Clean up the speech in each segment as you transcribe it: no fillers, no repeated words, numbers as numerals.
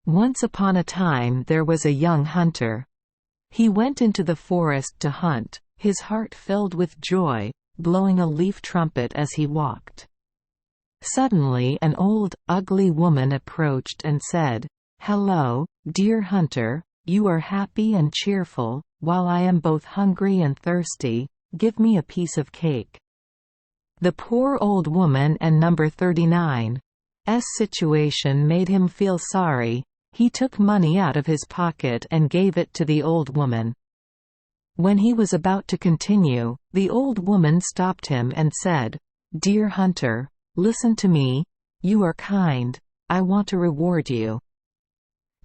Once upon a time there was a young hunter. He went into the forest to hunt, his heart filled with joy, blowing a leaf trumpet as he walked. Suddenly an old, ugly woman approached and said, "Hello, dear hunter, you are happy and cheerful, while I am both hungry and thirsty. Give me a piece of cake." The poor old woman and number 39's situation made him feel sorry. He took money out of his pocket and gave it to the old woman. When he was about to continue, the old woman stopped him and said, "Dear hunter, listen to me. You are kind. I want to reward you.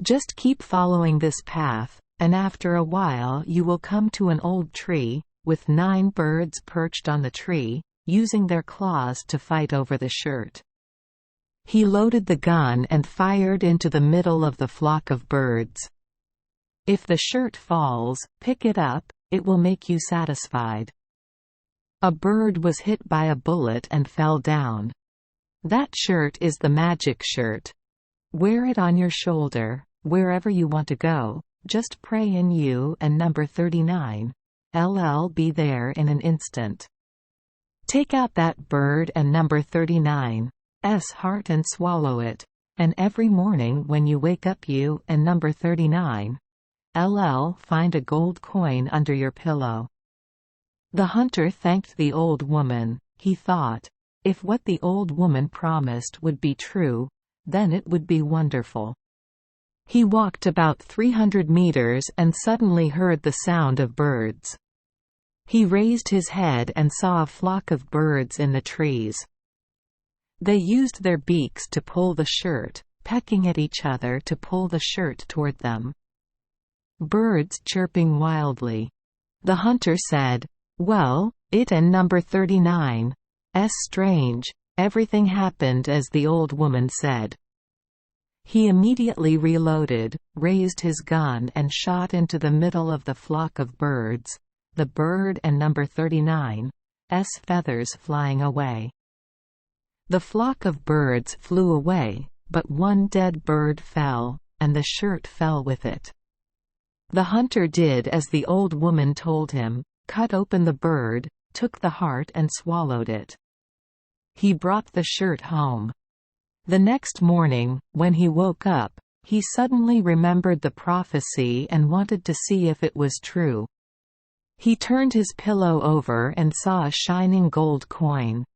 Just keep following this path, and after a while you will come to an old tree, with 9 birds perched on the tree, using their claws to fight over the shirt." He loaded the gun and fired into the middle of the flock of birds. "If the shirt falls, pick it up, it will make you satisfied." A bird was hit by a bullet and fell down. "That shirt is the magic shirt. Wear it on your shoulder, wherever you want to go, just pray and you and number 39'll be there in an instant. Take out that bird and number 39's heart and swallow it, and every morning when you wake up you and number 39'll find a gold coin under your pillow." The hunter thanked the old woman. He thought, if what the old woman promised would be true, then it would be wonderful. He walked about 300 meters and suddenly heard the sound of birds. He raised his head and saw a flock of birds in the trees. They used their beaks to pull the shirt, pecking at each other to pull the shirt toward them. Birds chirping wildly. The hunter said, "Well, it and number 39's strange. Everything happened as the old woman said." He immediately reloaded, raised his gun and shot into the middle of the flock of birds, the bird and number 39's feathers flying away. The flock of birds flew away, but one dead bird fell, and the shirt fell with it. The hunter did as the old woman told him, cut open the bird, took the heart and swallowed it. He brought the shirt home. The next morning, when he woke up, he suddenly remembered the prophecy and wanted to see if it was true. He turned his pillow over and saw a shining gold coin.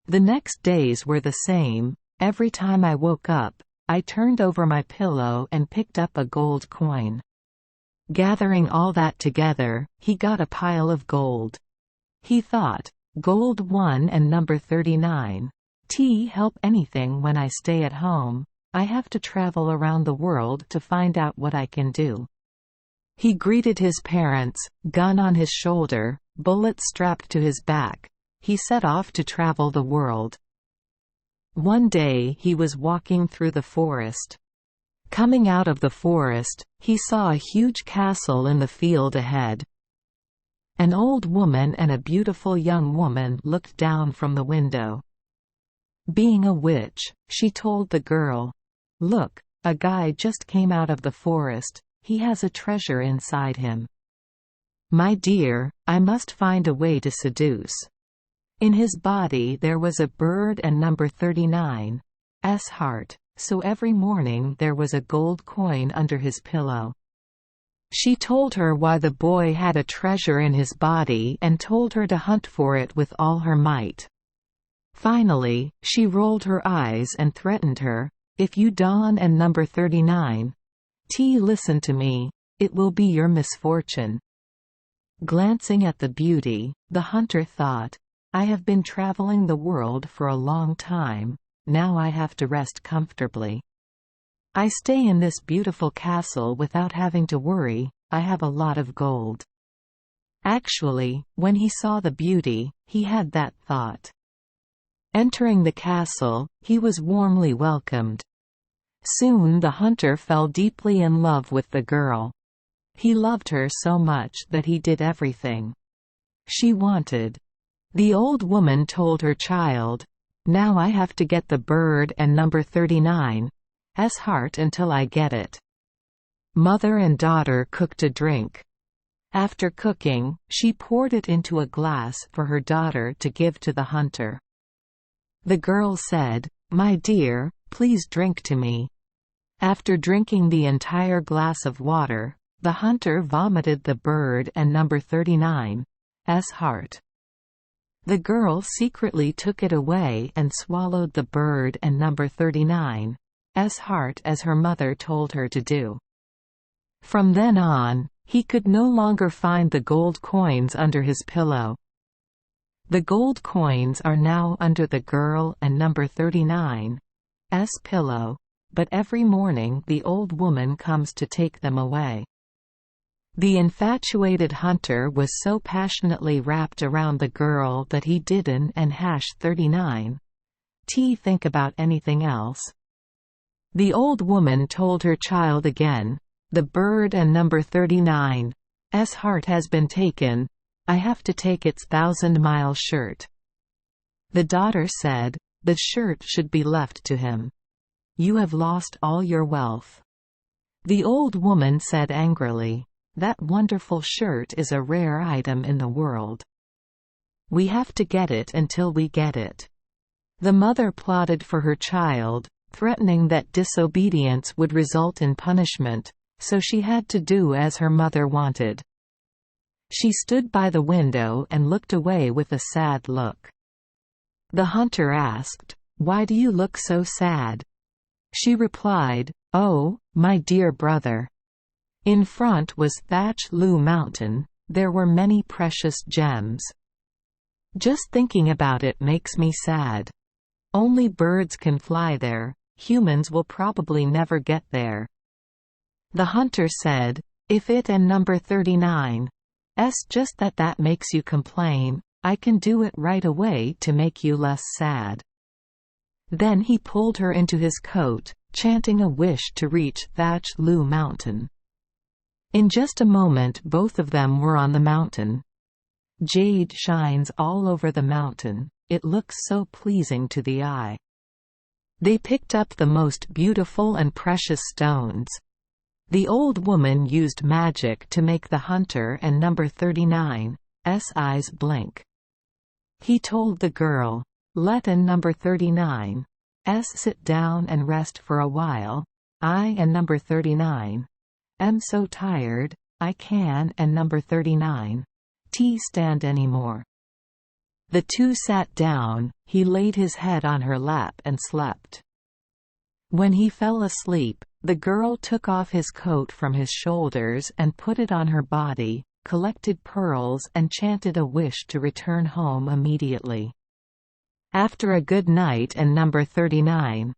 The next days were the same. Every time I woke up, I turned over my pillow and picked up a gold coin. Gathering all that together, he got a pile of gold. He thought, gold 1 and number 39's help anything when I stay at home. I have to travel around the world to find out what I can do. He greeted his parents, gun on his shoulder, bullet strapped to his back. He set off to travel the world. One day he was walking through the forest. Coming out of the forest, he saw a huge castle in the field ahead. An old woman and a beautiful young woman looked down from the window. Being a witch, she told the girl, "Look, a guy just came out of the forest. He has a treasure inside him. My dear, I must find a way to seduce." In his body there was a bird and number 39's heart, so every morning there was a gold coin under his pillow. She told her why the boy had a treasure in his body and told her to hunt for it with all her might. Finally, she rolled her eyes and threatened her, "If you don and number 39's listen to me, it will be your misfortune." Glancing at the beauty, the hunter thought, "I have been traveling the world for a long time, now I have to rest comfortably. I stay in this beautiful castle without having to worry, I have a lot of gold." Actually, when he saw the beauty, he had that thought. Entering the castle, he was warmly welcomed. Soon the hunter fell deeply in love with the girl. He loved her so much that he did everything she wanted. The old woman told her child, "Now I have to get the bird and number 39's heart until I get it." Mother and daughter cooked a drink. After cooking, she poured it into a glass for her daughter to give to the hunter. The girl said, "My dear, please drink to me." After drinking the entire glass of water, the hunter vomited the bird and number 39's heart. The girl secretly took it away and swallowed the bird and number 39's heart as her mother told her to do. From then on, he could no longer find the gold coins under his pillow. The gold coins are now under the girl and number 39's pillow, but every morning the old woman comes to take them away. The infatuated hunter was so passionately wrapped around the girl that he didn't and #39 think about anything else. The old woman told her child again, "The bird and number 39's heart has been taken. I have to take its 1,000-mile shirt." The daughter said, "The shirt should be left to him. You have lost all your wealth." The old woman said angrily, "That wonderful shirt is a rare item in the world. We have to get it until we get it." The mother plotted for her child, threatening that disobedience would result in punishment, so she had to do as her mother wanted. She stood by the window and looked away with a sad look. The hunter asked, "Why do you look so sad?" She replied, "Oh, my dear brother. In front was Thatch Lu Mountain, there were many precious gems. Just thinking about it makes me sad. Only birds can fly there, humans will probably never get there." The hunter said, "If it and number 39's just that makes you complain, I can do it right away to make you less sad." Then he pulled her into his coat, chanting a wish to reach Thatch Lu Mountain. In just a moment both of them were on the mountain. Jade shines all over the mountain, it looks so pleasing to the eye. They picked up the most beautiful and precious stones. The old woman used magic to make the hunter and number 39's eyes blink. He told the girl, "Let an number 39's sit down and rest for a while. I and number 39 am so tired, I can and number 39 stand anymore." The two sat down, he laid his head on her lap and slept. When he fell asleep, the girl took off his coat from his shoulders and put it on her body, collected pearls and chanted a wish to return home immediately. After a good night and number 39's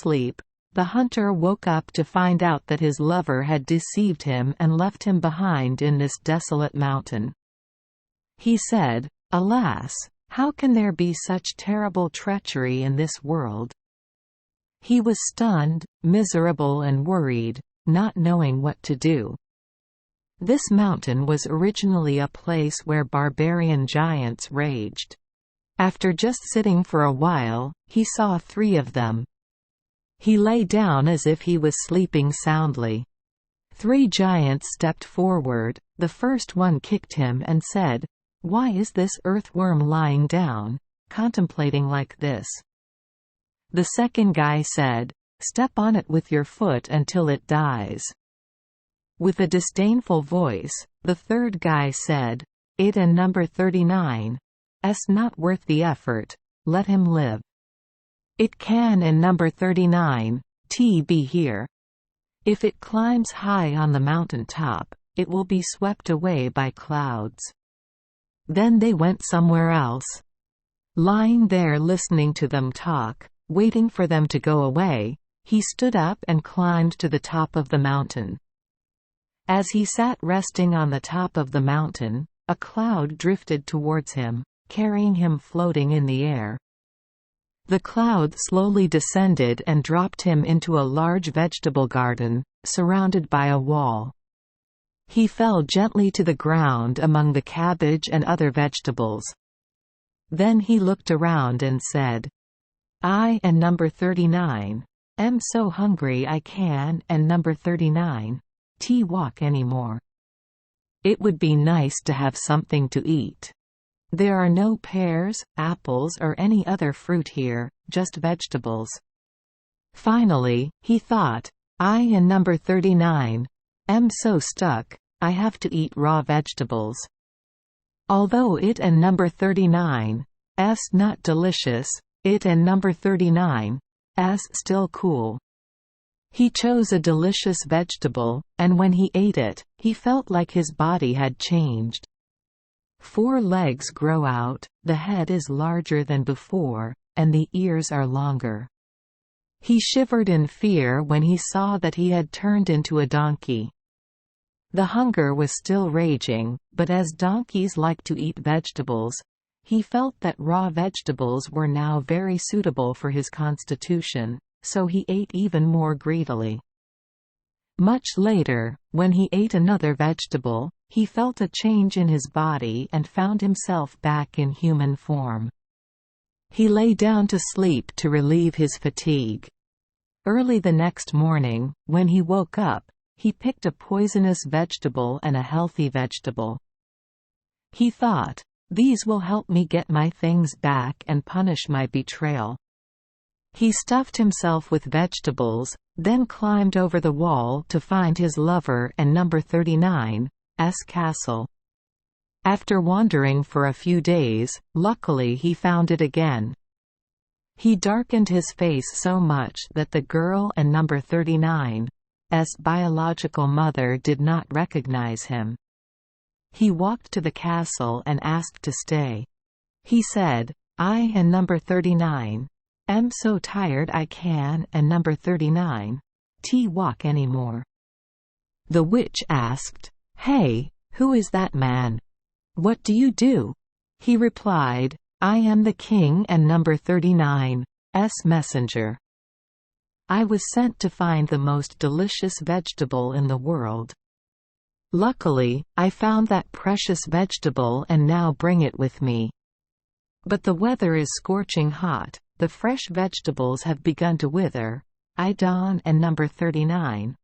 sleep, the hunter woke up to find out that his lover had deceived him and left him behind in this desolate mountain. He said, "Alas, how can there be such terrible treachery in this world?" He was stunned, miserable and worried, not knowing what to do. This mountain was originally a place where barbarian giants raged. After just sitting for a while, he saw 3 of them. He lay down as if he was sleeping soundly. 3 giants stepped forward, the first one kicked him and said, "Why is this earthworm lying down, contemplating like this?" The second guy said, "Step on it with your foot until it dies." With a disdainful voice, the third guy said, "It and number 39's not worth the effort, let him live. It can and number 39 be here. If it climbs high on the mountain top, it will be swept away by clouds." Then they went somewhere else. Lying there listening to them talk, waiting for them to go away, he stood up and climbed to the top of the mountain. As he sat resting on the top of the mountain, a cloud drifted towards him, carrying him floating in the air. The cloud slowly descended and dropped him into a large vegetable garden, surrounded by a wall. He fell gently to the ground among the cabbage and other vegetables. Then he looked around and said, "I and number 39's "Am so hungry I can," and number 39, "T walk anymore." It would be nice to have something to eat. There are no pears, apples or any other fruit here, just vegetables. Finally, he thought, I and number 39, am so stuck, I have to eat raw vegetables. Although it and number 39 's not delicious, it and number 39 's still cool. He chose a delicious vegetable, and when he ate it, he felt like his body had changed. 4 legs grow out, the head is larger than before, and the ears are longer. He shivered in fear when he saw that he had turned into a donkey. The hunger was still raging, but as donkeys like to eat vegetables, he felt that raw vegetables were now very suitable for his constitution, so he ate even more greedily. Much later, when he ate another vegetable, he felt a change in his body and found himself back in human form. He lay down to sleep to relieve his fatigue. Early the next morning, when he woke up, he picked a poisonous vegetable and a healthy vegetable. He thought, "These will help me get my things back and punish my betrayal." He stuffed himself with vegetables, then climbed over the wall to find his lover and number 39's castle. After wandering for a few days, luckily he found it again. He darkened his face so much that the girl and number 39's biological mother did not recognize him. He walked to the castle and asked to stay. He said, "I and number 39 am so tired I can and number 39 t walk anymore." The witch asked, "Hey, who is that man? What do you do?" He replied, "I am the king and number 39's messenger. I was sent to find the most delicious vegetable in the world. Luckily, I found that precious vegetable and now bring it with me. But the weather is scorching hot, the fresh vegetables have begun to wither. I Don and number 39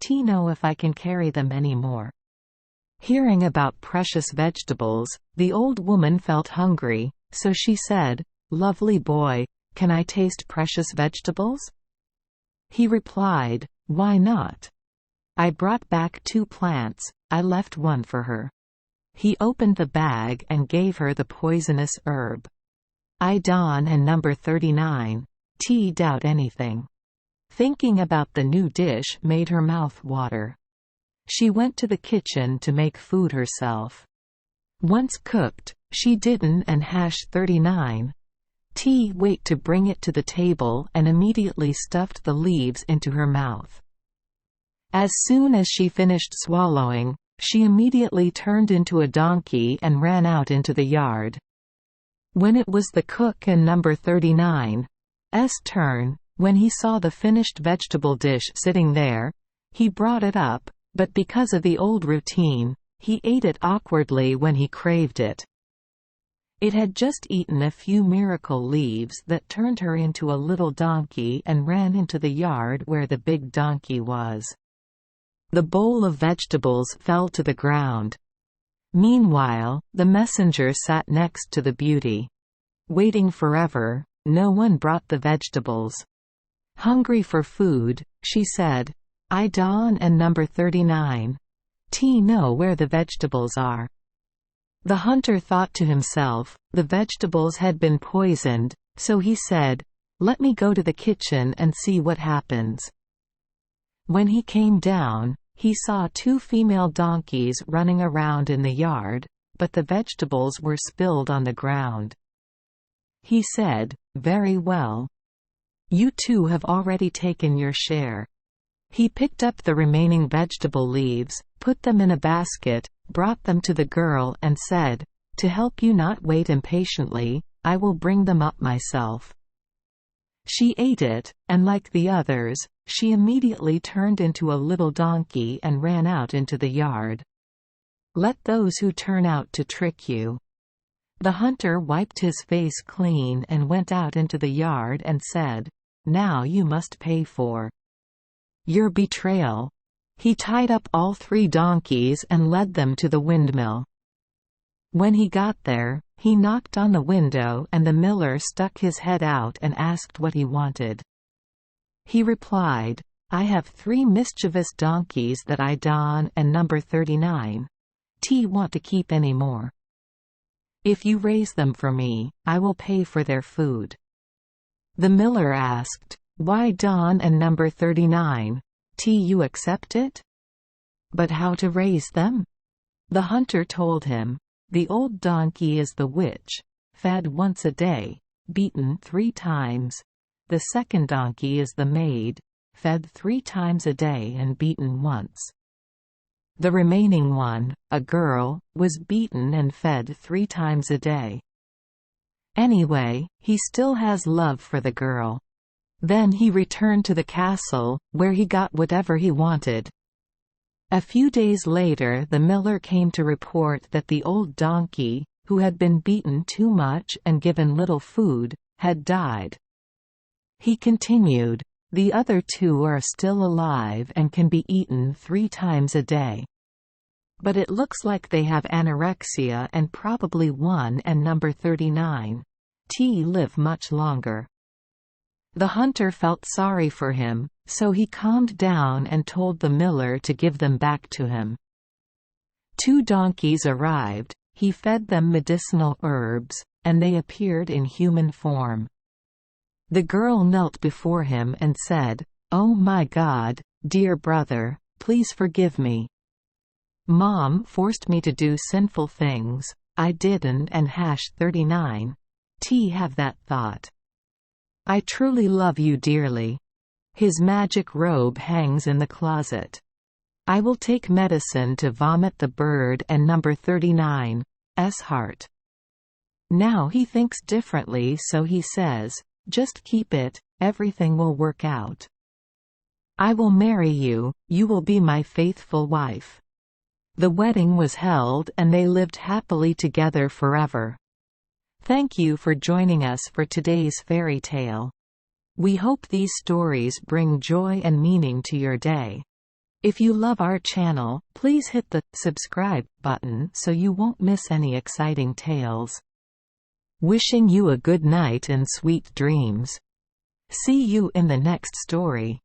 t know if I can carry them any more." Hearing about precious vegetables, the old woman felt hungry, so she said, "Lovely boy, can I taste precious vegetables?" He replied, "Why not? I brought back 2 plants, I left one for her." He opened the bag and gave her the poisonous herb. I Don and number 39 t doubt anything. Thinking about the new dish made her mouth water. She went to the kitchen to make food herself. Once cooked, she didn't and hash 39 t wait to bring it to the table and immediately stuffed the leaves into her mouth. As soon as she finished swallowing, she immediately turned into a donkey and ran out into the yard. When it was the cook and number 39's turn, when he saw the finished vegetable dish sitting there, he brought it up, but because of the old routine, he ate it awkwardly when he craved it. It had just eaten a few miracle leaves that turned her into a little donkey and ran into the yard where the big donkey was. The bowl of vegetables fell to the ground. Meanwhile, the messenger sat next to the beauty. Waiting forever, no one brought the vegetables. Hungry for food, she said, "I Don and number 39 t know where the vegetables are." The hunter thought to himself, the vegetables had been poisoned, so he said, "Let me go to the kitchen and see what happens." When he came down, he saw 2 female donkeys running around in the yard, but the vegetables were spilled on the ground. He said, "Very well. You 2 have already taken your share." He picked up the remaining vegetable leaves, put them in a basket, brought them to the girl and said, "To help you not wait impatiently, I will bring them up myself." She ate it, and like the others, she immediately turned into a little donkey and ran out into the yard. Let those who turn out to trick you. The hunter wiped his face clean and went out into the yard and said, Now you must pay for your betrayal." He tied up all 3 donkeys and led them to the windmill. When he got there, he knocked on the window and the miller stuck his head out and asked what he wanted. He replied, "I have 3 mischievous donkeys that I don and number 39. Want to keep any more? If you raise them for me, I will pay for their food." The miller asked, "Why don and number 39? You accept it? But how to raise them?" The hunter told him, "The old donkey is the witch, fed once a day, beaten 3 times. The second donkey is the maid, fed 3 times a day and beaten once. The remaining one, a girl, was beaten and fed 3 times a day. Anyway, he still has love for the girl." Then he returned to the castle, where he got whatever he wanted. A few days later the miller came to report that the old donkey, who had been beaten too much and given little food, had died. He continued, "The other 2 are still alive and can be eaten 3 times a day. But it looks like they have anorexia and probably 1 and number 39 live much longer." The hunter felt sorry for him, so he calmed down and told the miller to give them back to him. 2 donkeys arrived, he fed them medicinal herbs, and they appeared in human form. The girl knelt before him and said, "Oh my God, dear brother, please forgive me. Mom forced me to do sinful things, I didn't and #39 have that thought. I truly love you dearly. His magic robe hangs in the closet. I will take medicine to vomit the bird and number 39's heart." Now he thinks differently, so he says, "Just keep it, everything will work out. I will marry you, you will be my faithful wife." The wedding was held and they lived happily together forever. Thank you for joining us for today's fairy tale. We hope these stories bring joy and meaning to your day. If you love our channel, please hit the subscribe button so you won't miss any exciting tales. Wishing you a good night and sweet dreams. See you in the next story.